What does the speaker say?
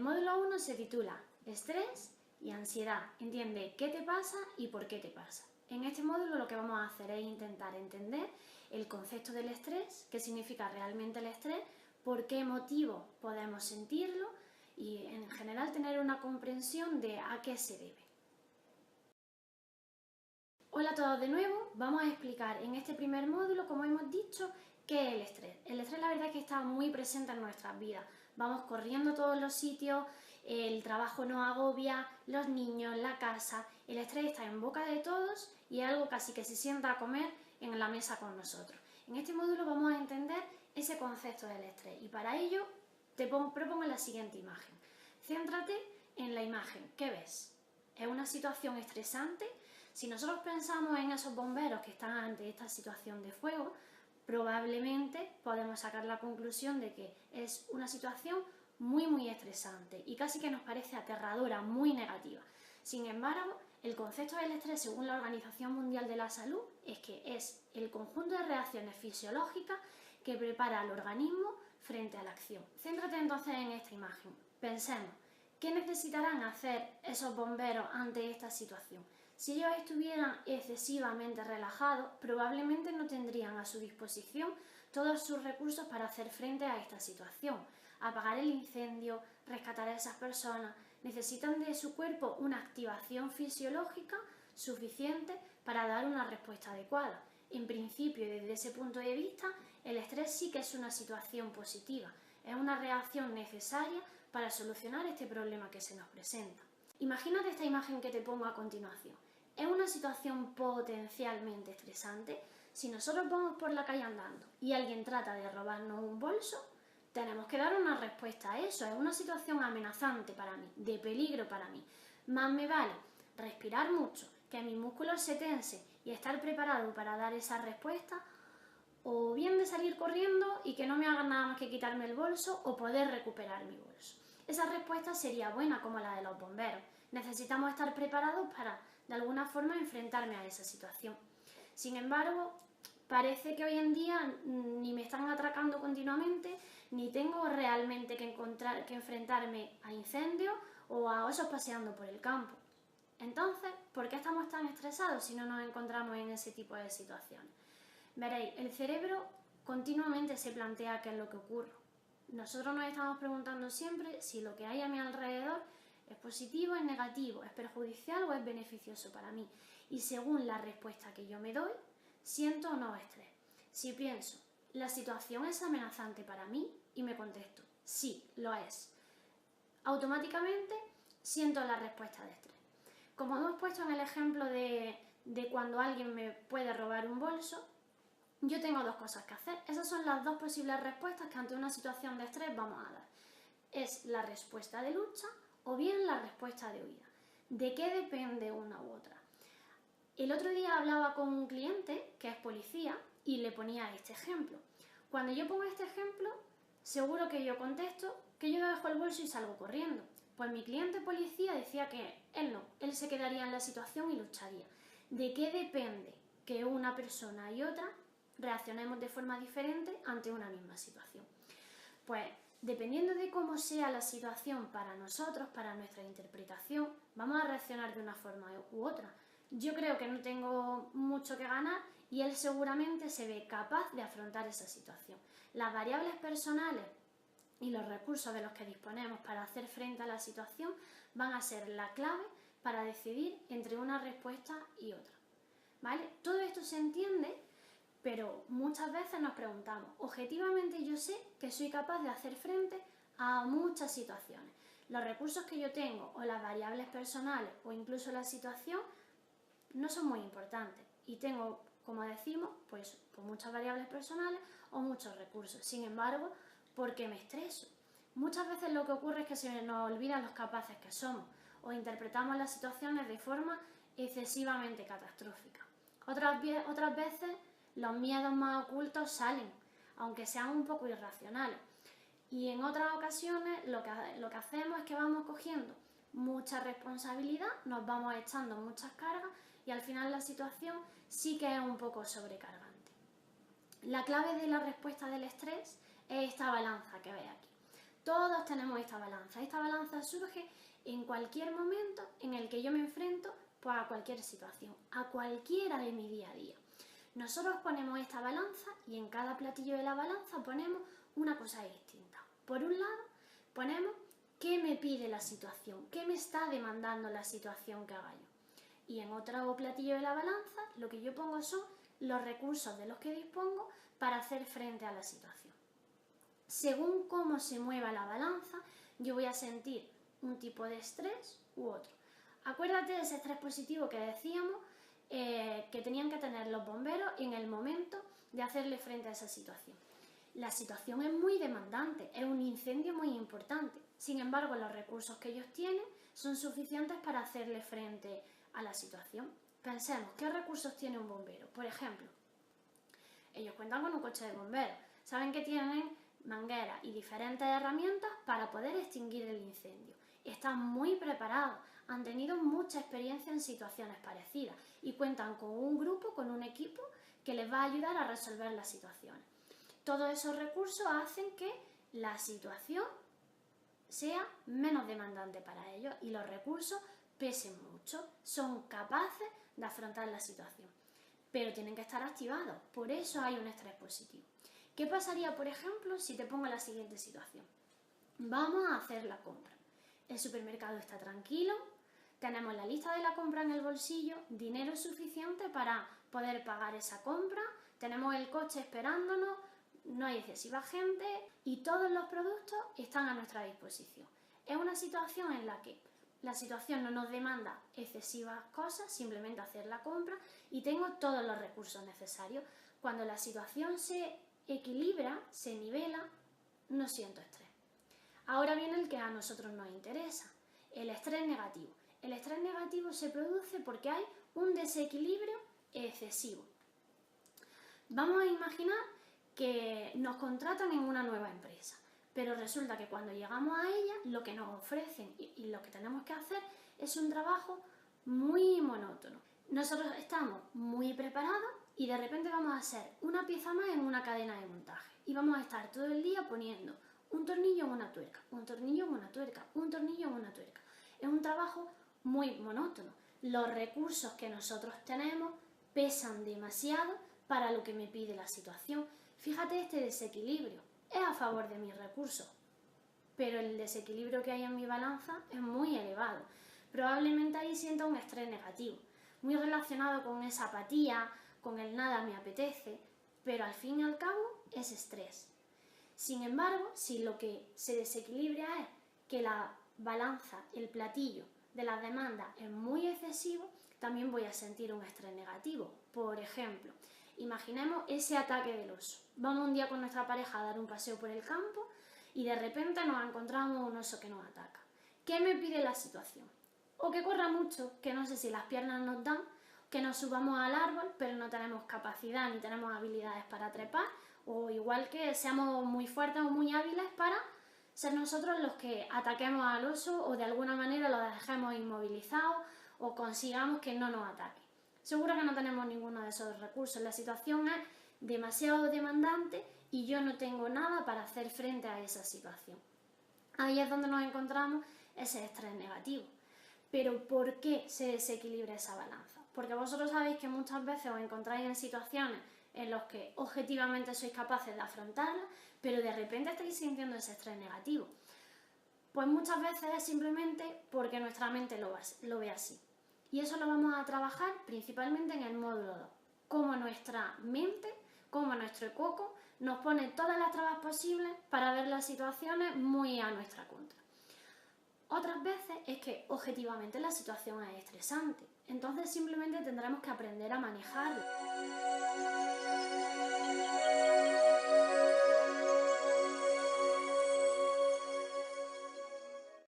módulo 1 se titula Estrés y ansiedad. Entiende qué te pasa y por qué te pasa. En este módulo lo que vamos a hacer es intentar entender el concepto del estrés, qué significa realmente el estrés, por qué motivo podemos sentirlo y en general tener una comprensión de a qué se debe. Hola a todos de nuevo, vamos a explicar en este primer módulo, como hemos dicho, qué es el estrés. El estrés la verdad es que está muy presente en nuestras vidas. Vamos corriendo a todos los sitios, el trabajo nos agobia, los niños, la casa, el estrés está en boca de todos y es algo casi que se sienta a comer en la mesa con nosotros. En este módulo vamos a entender ese concepto del estrés y para ello te propongo la siguiente imagen. Céntrate en la imagen, ¿qué ves? ¿Es una situación estresante? Si nosotros pensamos en esos bomberos que están ante esta situación de fuego, probablemente podemos sacar la conclusión de que es una situación muy estresante y casi que nos parece aterradora, muy negativa. Sin embargo, el concepto del estrés, según la Organización Mundial de la Salud, es que es el conjunto de reacciones fisiológicas que prepara al organismo frente a la acción. Céntrate entonces en esta imagen. Pensemos, ¿qué necesitarán hacer esos bomberos ante esta situación? Si ellos estuvieran excesivamente relajados, probablemente no tendrían a su disposición todos sus recursos para hacer frente a esta situación. Apagar el incendio, rescatar a esas personas, necesitan de su cuerpo una activación fisiológica suficiente para dar una respuesta adecuada. En principio, desde ese punto de vista, el estrés sí que es una situación positiva, es una reacción necesaria para solucionar este problema que se nos presenta. Imagínate esta imagen que te pongo a continuación. ¿Es una situación potencialmente estresante? Si nosotros vamos por la calle andando y alguien trata de robarnos un bolso, tenemos que dar una respuesta a eso. Es una situación amenazante para mí, de peligro para mí. Más me vale respirar mucho, que mis músculos se tensen y estar preparado para dar esa respuesta, o bien de salir corriendo y que no me hagan nada más que quitarme el bolso o poder recuperar mi bolso. Esa respuesta sería buena como la de los bomberos. Necesitamos estar preparados para, de alguna forma, enfrentarme a esa situación. Sin embargo, parece que hoy en día ni me están atracando continuamente, ni tengo realmente que enfrentarme a incendios o a osos paseando por el campo. Entonces, ¿por qué estamos tan estresados si no nos encontramos en ese tipo de situaciones? Veréis, el cerebro continuamente se plantea qué es lo que ocurre. Nosotros nos estamos preguntando siempre si lo que hay a mi alrededor es positivo, es negativo, es perjudicial o es beneficioso para mí. Y según la respuesta que yo me doy, siento o no estrés. Si pienso, la situación es amenazante para mí y me contesto, sí, lo es, automáticamente siento la respuesta de estrés. Como hemos puesto en el ejemplo de cuando alguien me puede robar un bolso, yo tengo dos cosas que hacer. Esas son las dos posibles respuestas que ante una situación de estrés vamos a dar. Es la respuesta de lucha o bien la respuesta de huida. ¿De qué depende una u otra? El otro día hablaba con un cliente que es policía y le ponía este ejemplo. Cuando yo pongo este ejemplo, seguro que yo contesto que yo dejo el bolso y salgo corriendo. Pues mi cliente policía decía que él no, él se quedaría en la situación y lucharía. ¿De qué depende que una persona y otra reaccionemos de forma diferente ante una misma situación? Pues dependiendo de cómo sea la situación para nosotros, para nuestra interpretación, vamos a reaccionar de una forma u otra. Yo creo que no tengo mucho que ganar y él seguramente se ve capaz de afrontar esa situación. Las variables personales y los recursos de los que disponemos para hacer frente a la situación van a ser la clave para decidir entre una respuesta y otra. ¿Vale? Todo esto se entiende, pero muchas veces nos preguntamos, objetivamente yo sé que soy capaz de hacer frente a muchas situaciones. Los recursos que yo tengo o las variables personales o incluso la situación no son muy importantes y tengo, como decimos, pues muchas variables personales o muchos recursos. Sin embargo, ¿por qué me estreso? Muchas veces lo que ocurre es que se nos olvidan los capaces que somos o interpretamos las situaciones de forma excesivamente catastrófica. Otras veces los miedos más ocultos salen, aunque sean un poco irracionales. Y en otras ocasiones lo que hacemos es que vamos cogiendo mucha responsabilidad, nos vamos echando muchas cargas y al final la situación sí que es un poco sobrecargante. La clave de la respuesta del estrés es esta balanza que veis aquí. Todos tenemos esta balanza. Esta balanza surge en cualquier momento en el que yo me enfrento pues, a cualquier situación, a cualquiera de mi día a día. Nosotros ponemos esta balanza y en cada platillo de la balanza ponemos una cosa distinta. Por un lado, ponemos qué me pide la situación, qué me está demandando la situación que haga yo. Y en otro platillo de la balanza, lo que yo pongo son los recursos de los que dispongo para hacer frente a la situación. Según cómo se mueva la balanza, yo voy a sentir un tipo de estrés u otro. Acuérdate de ese estrés positivo que decíamos que tenían que tener los bomberos en el momento de hacerle frente a esa situación. La situación es muy demandante, es un incendio muy importante. Sin embargo, los recursos que ellos tienen son suficientes para hacerle frente a la situación. Pensemos, ¿qué recursos tiene un bombero? Por ejemplo, ellos cuentan con un coche de bomberos, saben que tienen mangueras y diferentes herramientas para poder extinguir el incendio. Están muy preparados, han tenido mucha experiencia en situaciones parecidas y cuentan con un grupo, con un equipo que les va a ayudar a resolver las situaciones. Todos esos recursos hacen que la situación sea menos demandante para ellos y los recursos pesen mucho, son capaces de afrontar la situación, pero tienen que estar activados, por eso hay un estrés positivo. ¿Qué pasaría, por ejemplo, si te pongo la siguiente situación? Vamos a hacer la compra. El supermercado está tranquilo, tenemos la lista de la compra en el bolsillo, dinero suficiente para poder pagar esa compra, tenemos el coche esperándonos, no hay excesiva gente y todos los productos están a nuestra disposición. Es una situación en la que la situación no nos demanda excesivas cosas, simplemente hacer la compra y tengo todos los recursos necesarios. Cuando la situación se equilibra, se nivela, no siento estrés. Ahora viene el que a nosotros nos interesa, el estrés negativo. El estrés negativo se produce porque hay un desequilibrio excesivo. Vamos a imaginar que nos contratan en una nueva empresa, pero resulta que cuando llegamos a ella, lo que nos ofrecen y lo que tenemos que hacer es un trabajo muy monótono. Nosotros estamos muy preparados y de repente vamos a ser una pieza más en una cadena de montaje y vamos a estar todo el día poniendo un tornillo en una tuerca, un tornillo en una tuerca, un tornillo en una tuerca. Es un trabajo muy monótono. Los recursos que nosotros tenemos pesan demasiado para lo que me pide la situación. Fíjate este desequilibrio, es a favor de mis recursos, pero el desequilibrio que hay en mi balanza es muy elevado. Probablemente ahí sienta un estrés negativo, muy relacionado con esa apatía, con el nada me apetece, pero al fin y al cabo es estrés. Sin embargo, si lo que se desequilibra es que la balanza, el platillo de las demandas es muy excesivo, también voy a sentir un estrés negativo. Por ejemplo, imaginemos ese ataque del oso. Vamos un día con nuestra pareja a dar un paseo por el campo y de repente nos encontramos un oso que nos ataca. ¿Qué me pide la situación? O que corra mucho, que no sé si las piernas nos dan, que nos subamos al árbol, pero no tenemos capacidad ni tenemos habilidades para trepar, o igual que seamos muy fuertes o muy hábiles para ser nosotros los que ataquemos al oso o de alguna manera lo dejemos inmovilizado o consigamos que no nos ataque. Seguro que no tenemos ninguno de esos recursos, la situación es demasiado demandante y yo no tengo nada para hacer frente a esa situación. Ahí es donde nos encontramos ese estrés negativo. Pero ¿por qué se desequilibra esa balanza? Porque vosotros sabéis que muchas veces os encontráis en situaciones en las que objetivamente sois capaces de afrontarlas, pero de repente estáis sintiendo ese estrés negativo. Pues muchas veces es simplemente porque nuestra mente lo ve así. Y eso lo vamos a trabajar principalmente en el módulo 2. Cómo nuestra mente, cómo nuestro coco nos pone todas las trabas posibles para ver las situaciones muy a nuestra contra. Otras veces es que objetivamente la situación es estresante, entonces simplemente tendremos que aprender a manejarla.